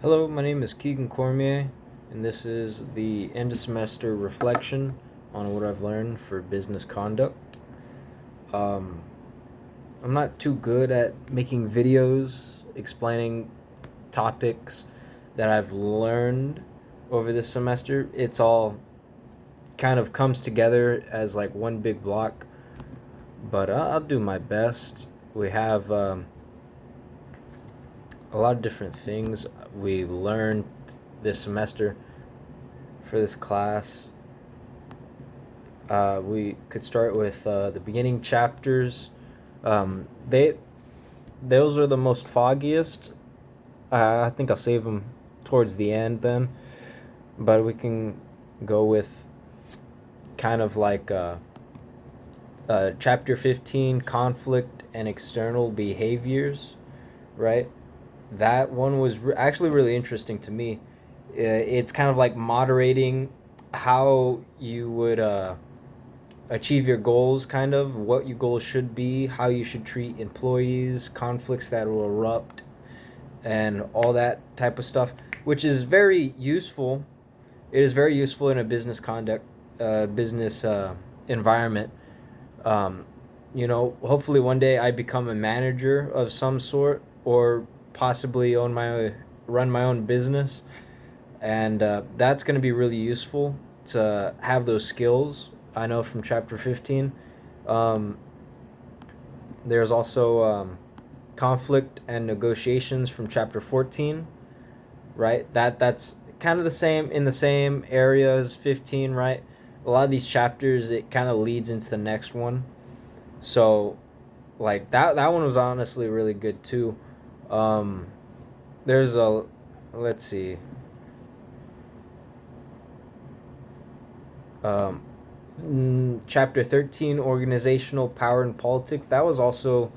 Hello, my name is Keegan Cormier, and this is the end of semester reflection on what I've learned for business conduct. Um, I'm not too good at making videos explaining topics that I've learned over this semester. It's all kind of comes together as like one big block, but I'll do my best. We have a lot of different things we learned this semester for this class. We could start with the beginning chapters. They those are the most foggiest. I think I'll save them towards the end then, but we can go with kind of like chapter 15, conflict and external behaviors, right? That one was actually really interesting to me. It's kind of like moderating how you would achieve your goals, kind of what your goals should be, how you should treat employees, conflicts that will erupt, and all that type of stuff, which is very useful. It is very useful in a business conduct, business environment. Um, hopefully one day I become a manager of some sort, or possibly run my own business, and that's going to be really useful to have those skills. I know from chapter 15. Um, there's also conflict and negotiations from chapter 14, right? That's kind of the same in the same area as 15, right? A lot of these chapters it kind of leads into the next one. So like that one was honestly really good too. Um, there's a let's see. Um, Chapter 13, organizational power and politics. That was an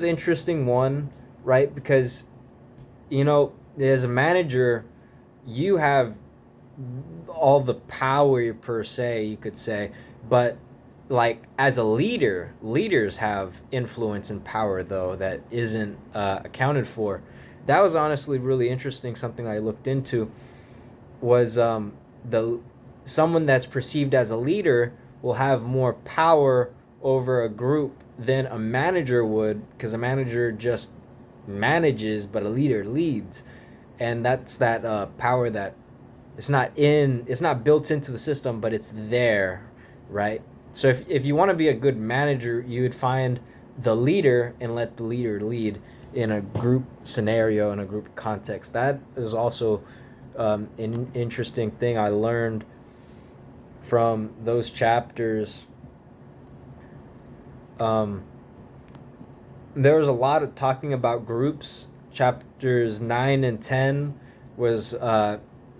interesting one, right? Because as a manager, you have all the power per se, you could say, but like as a leader, leaders have influence and power though that isn't accounted for. That was honestly really interesting. Something I looked into was the someone that's perceived as a leader will have more power over a group than a manager would, because a manager just manages, but a leader leads, and that's that power that it's not built into the system, but it's there, right? So if you want to be a good manager, you would find the leader and let the leader lead in a group scenario, in a group context. That is also an interesting thing I learned from those chapters. Um, there was a lot of talking about groups. Chapters 9 and 10 was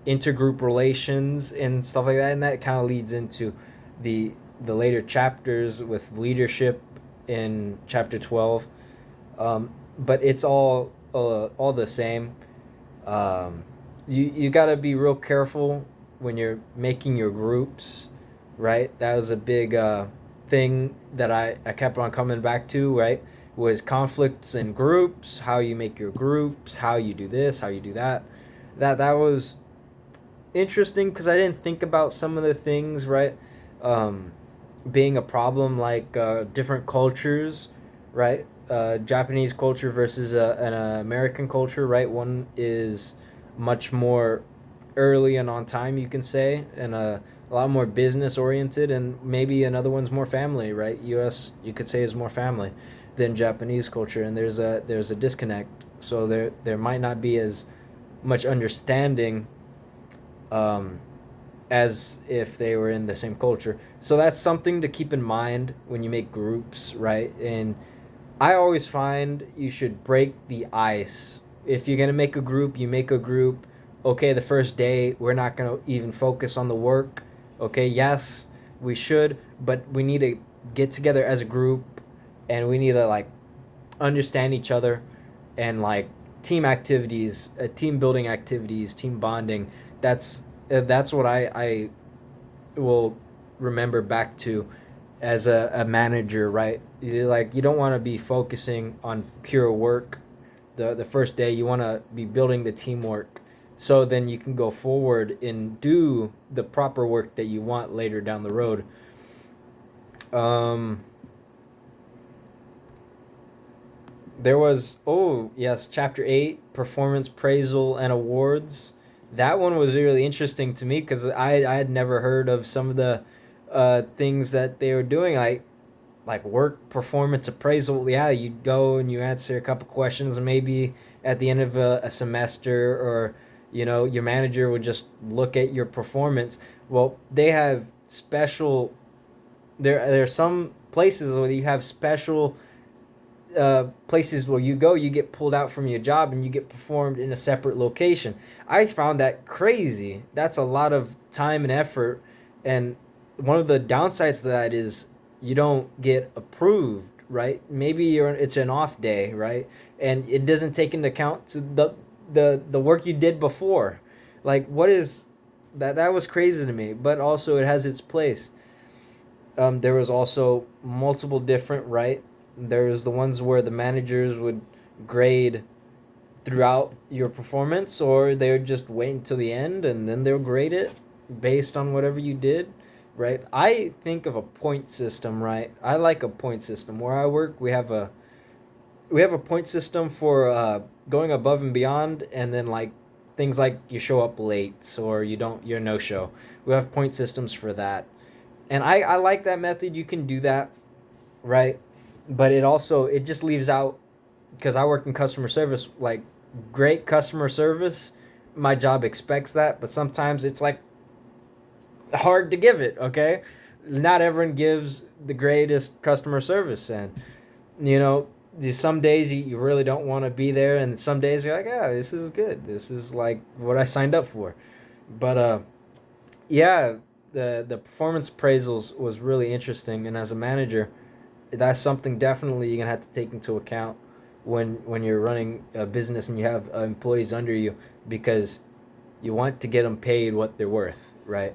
intergroup relations and stuff like that, and that kind of leads into the the later chapters with leadership in chapter 12. But it's all the same. um, you got to be real careful when you're making your groups, right? That was a big thing that I kept on coming back to, right? Was conflicts in groups, how you make your groups, how you do this, how you do that. That was interesting because I didn't think about some of the things, right? Um, Being a problem, like different cultures, right? Japanese culture versus an American culture, right? One is much more early and on time, you can say, and a lot more business oriented, and maybe another one's more family, right? U.S. you could say is more family than Japanese culture, and there's a disconnect. So there might not be as much understanding um, as if they were in the same culture. So that's something to keep in mind when you make groups, right? And I always find you should break the ice. If you're going to make a group, you make a group. Okay, the first day, we're not going to even focus on the work. Okay, yes, we should, but we need to get together as a group and we need to like understand each other and like team activities, team building activities, team bonding. That's what I will remember back to as a manager, right? Like you don't want to be focusing on pure work the first day. You want to be building the teamwork, so then you can go forward and do the proper work that you want later down the road. Um, there was, oh yes, chapter 8, performance appraisal and awards. That one was really interesting to me because I had never heard of some of the things that they were doing. Like work performance appraisal. Yeah, you go and you answer a couple questions, and maybe at the end of a semester, or your manager would just look at your performance. Well, they have special. There are some places where you have special places where you go, you get pulled out from your job and you get performed in a separate location. I found that crazy. That's a lot of time and effort, and one of the downsides to that is you don't get approved, right? Maybe it's an off day, right? And it doesn't take into account to the work you did before. Like, what is that? That was crazy to me, but also it has its place. There was also multiple different, right? There was the ones where the managers would grade throughout your performance, or they would just wait until the end and then they'll grade it based on whatever you did, right? I think of a point system, right? I like a point system. Where I work, we have a point system for going above and beyond, and then like things like you show up late or you're no show. We have point systems for that, and I like that method. You can do that, right? But it just leaves out, because I work in customer service, like great customer service. My job expects that, but sometimes it's like hard to give it. Okay, not everyone gives the greatest customer service, and you know, some days you really don't want to be there, and some days you're like, yeah, this is good. This is like what I signed up for. But yeah, the performance appraisals was really interesting, and as a manager, that's something definitely you're gonna have to take into account when you're running a business and you have employees under you, because you want to get them paid what they're worth, right?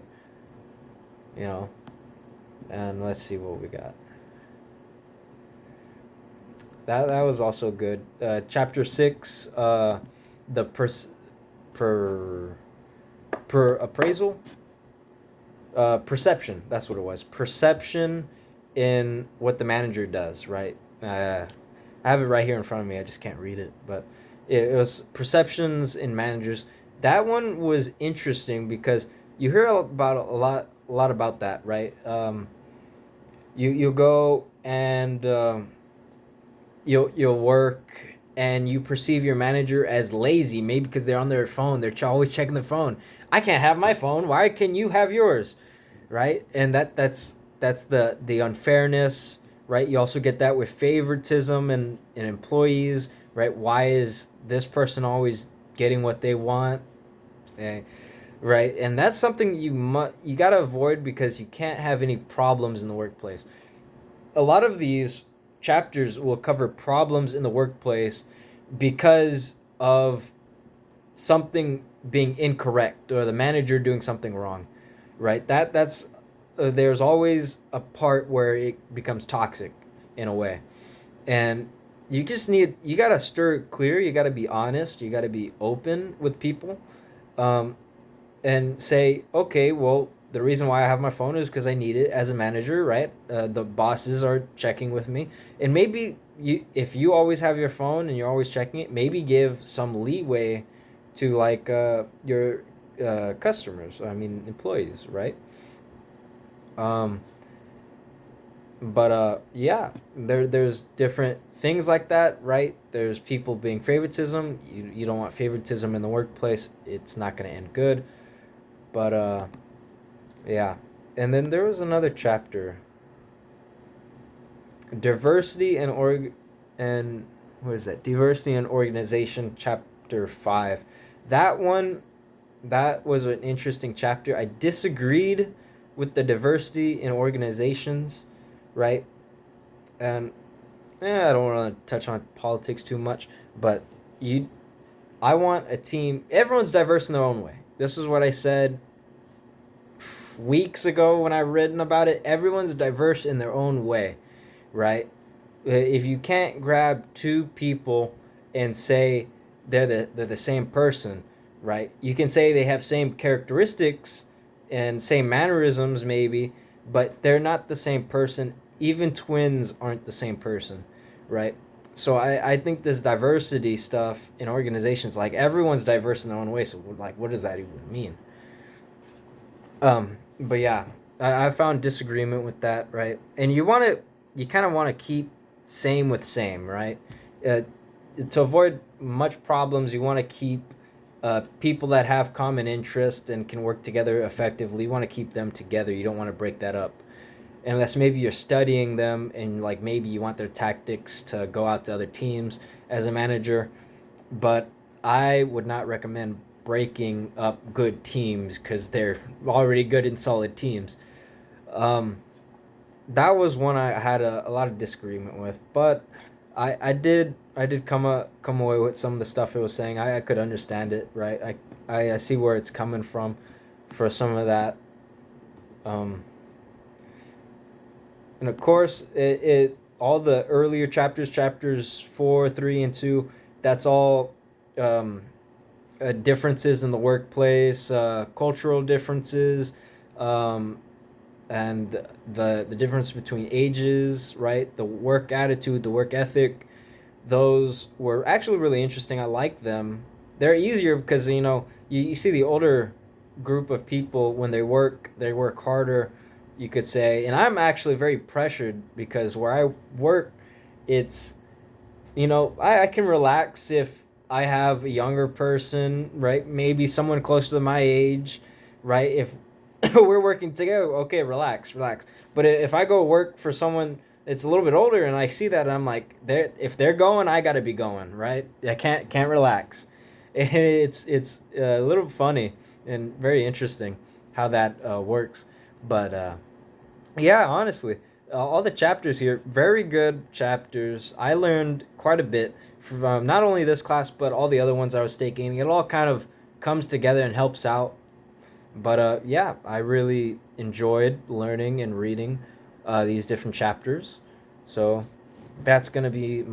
You know. And let's see what we got. That was also good. Chapter 6, the per per appraisal, perception. That's what it was. Perception in what the manager does, right? I have it right here in front of me. I just can't read it, but it was perceptions in managers. That one was interesting because you hear about a lot about that, right? You go and you'll work, and you perceive your manager as lazy, maybe because they're on their phone. They're always checking their phone. I can't have my phone. Why can you have yours? Right? And that's the unfairness, right? You also get that with favoritism and employees, right? Why is this person always getting what they want? Eh, right? And that's something you got to avoid, because you can't have any problems in the workplace. A lot of these chapters will cover problems in the workplace because of something being incorrect, or the manager doing something wrong, right? That's there's always a part where it becomes toxic in a way, and you gotta stir it clear. You gotta be honest. You gotta be open with people, um, and say, okay, well, the reason why I have my phone is because I need it as a manager, right? The bosses are checking with me, and maybe if you always have your phone and you're always checking it, maybe give some leeway to like your customers. I mean, employees, right? Um, but yeah, there's different things like that, right? There's people being favoritism. You don't want favoritism in the workplace. It's not going to end good. But yeah. And then there was another chapter, diversity and what is that? Diversity and organization, chapter 5. That one, that was an interesting chapter. I disagreed with the diversity in organizations, right? And I don't want to touch on politics too much, but you I want a team. Everyone's diverse in their own way. This is what I said weeks ago when I written about it. Everyone's diverse in their own way, right? If you can't grab two people and say they're the same person, right? You can say they have same characteristics and same mannerisms maybe, but they're not the same person. Even twins aren't the same person, right? So I think this diversity stuff in organizations, like everyone's diverse in their own way. So like, what does that even mean? But yeah, I found disagreement with that, right? And you kind of want to keep same with same, right? Uh, to avoid much problems, you want to keep people that have common interest and can work together effectively. You want to keep them together. You don't want to break that up. Unless maybe you're studying them and like maybe you want their tactics to go out to other teams as a manager. But I would not recommend breaking up good teams because they're already good and solid teams. Um, that was one I had a lot of disagreement with, but I did come away with some of the stuff it was saying. I could understand it, right? I see where it's coming from for some of that. Um, and of course, it all the earlier chapters, chapters 4, 3, and 2, that's all um, differences in the workplace, cultural differences, um, and the difference between ages, right? The work attitude, the work ethic, those were actually really interesting. I like them. They're easier because you see the older group of people when they work harder, you could say. And I'm actually very pressured because where I work, it's I can relax if I have a younger person, right? Maybe someone close to my age, right? If we're working together, okay, relax, relax. But if I go work for someone that's a little bit older and I see that, I'm like, if they're going, I gotta be going, right? I can't relax. It's a little funny and very interesting how that works. But yeah, honestly, all the chapters here, very good chapters. I learned quite a bit from not only this class, but all the other ones I was taking. It all kind of comes together and helps out. But yeah, I really enjoyed learning and reading these different chapters. So that's going to be